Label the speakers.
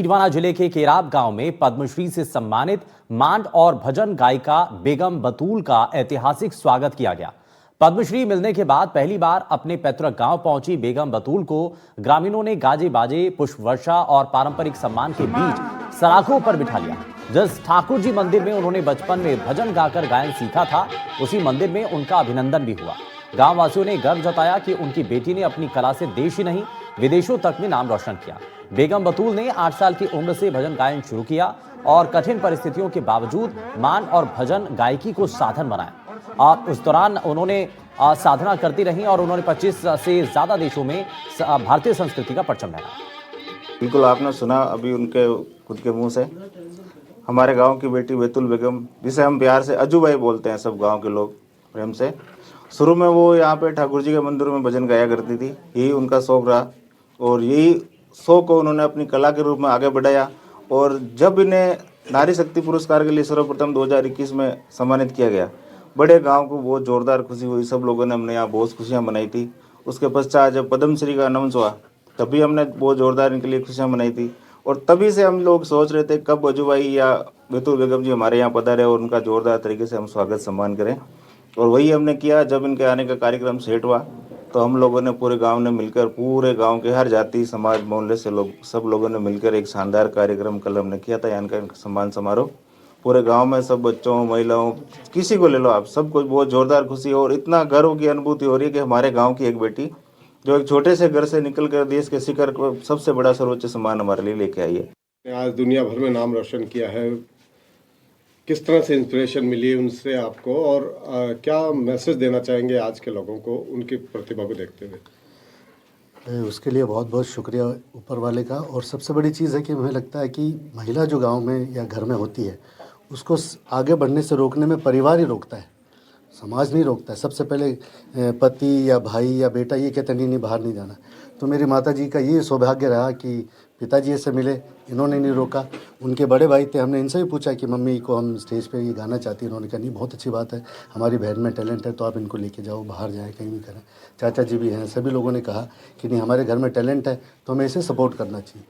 Speaker 1: छिंदवाड़ा जिले के केराब गांव में पद्मश्री से सम्मानित मांड और भजन गायिका बेगम बतूल का ऐतिहासिक स्वागत किया गया। पद्मश्री मिलने के बाद पहली बार अपने पैतृक गांव पहुंची बेगम बतूल को ग्रामीणों ने गाजे बाजे, पुष्प वर्षा और पारंपरिक सम्मान के बीच सलाखों पर बिठा लिया। जिस ठाकुर जी मंदिर में उन्होंने बचपन में भजन गाकर गायन सीखा था, उसी मंदिर में उनका अभिनंदन भी हुआ। गांव वासियों ने गर्व जताया कि उनकी बेटी ने अपनी कला से देश ही नहीं विदेशों तक में नाम रोशन किया। बेगम बतूल ने 8 साल की उम्र से भजन गायन शुरू किया और कठिन परिस्थितियों के बावजूद मान और भजन गायकी को साधन बनाया। उस दौरान उन्होंने साधना करती रही और उन्होंने 25 से ज्यादा देशों में भारतीय संस्कृति का परचम लहराया।
Speaker 2: बिल्कुल, आपने सुना अभी उनके खुद के मुंह से। हमारे गांव की बेटी बैतुल बेगम, जिसे हम प्यार से अजू भाई बोलते हैं सब गांव के लोग प्रेम से। शुरू में वो यहाँ पे ठाकुर जी के मंदिर में भजन गाया करती थी, यही उनका शौक रहा और यही शौक को उन्होंने अपनी कला के रूप में आगे बढ़ाया। और जब इन्हें नारी शक्ति पुरस्कार के लिए सर्वप्रथम 2021 में सम्मानित किया गया, बड़े गांव को बहुत जोरदार खुशी हुई। सब लोगों ने हमने यहाँ बहुत खुशियाँ मनाई थी। उसके पश्चात जब पद्मश्री का अनाउंस हुआ, तभी हमने बहुत जोरदार इनके लिए खुशियाँ मनाई थी। और तभी से हम लोग सोच रहे थे कब अजू भाई या बैतुल बेगम जी हमारे यहाँ पधारे और उनका जोरदार तरीके से हम स्वागत सम्मान करें। और वही हमने किया। जब इनके आने का कार्यक्रम सेट हुआ तो हम लोगों ने पूरे गांव ने मिलकर, पूरे गांव के हर जाति समाज मोहल्ले से लोग, सब लोगों ने मिलकर एक शानदार कार्यक्रम कल हमने किया था, यानी का सम्मान समारोह। पूरे गांव में सब बच्चों, महिलाओं, किसी को ले लो आप, सबको बहुत जोरदार खुशी और इतना गर्व की अनुभूति हो रही है कि हमारे गाँव की एक बेटी जो एक छोटे से घर से निकल कर देश के शिखर को सबसे बड़ा सर्वोच्च सम्मान हमारे लिए लेके आई है।
Speaker 3: आज दुनिया भर में नाम रोशन किया है। किस तरह से इंस्पिरेशन मिली उनसे आपको और क्या मैसेज देना चाहेंगे आज के लोगों को उनकी प्रतिभा को देखते हुए?
Speaker 4: उसके लिए बहुत बहुत शुक्रिया ऊपर वाले का। और सबसे बड़ी चीज़ है कि मुझे लगता है कि महिला जो गांव में या घर में होती है, उसको आगे बढ़ने से रोकने में परिवार ही रोकता है, समाज नहीं रोकता है। सबसे पहले पति या भाई या बेटा ये कहते नहीं बाहर नहीं जाना। तो मेरी माता जी का ये सौभाग्य रहा कि पिताजी से मिले, इन्होंने नहीं रोका। उनके बड़े भाई थे, हमने इनसे भी पूछा कि मम्मी को हम स्टेज पे ये गाना चाहती हैं। उन्होंने कहा नहीं, बहुत अच्छी बात है, हमारी बहन में टैलेंट है तो आप इनको लेके जाओ, बाहर जाए, कहीं भी करें। चाचा जी भी हैं, सभी लोगों ने कहा कि नहीं हमारे घर में टैलेंट है तो हमें इसे सपोर्ट करना चाहिए।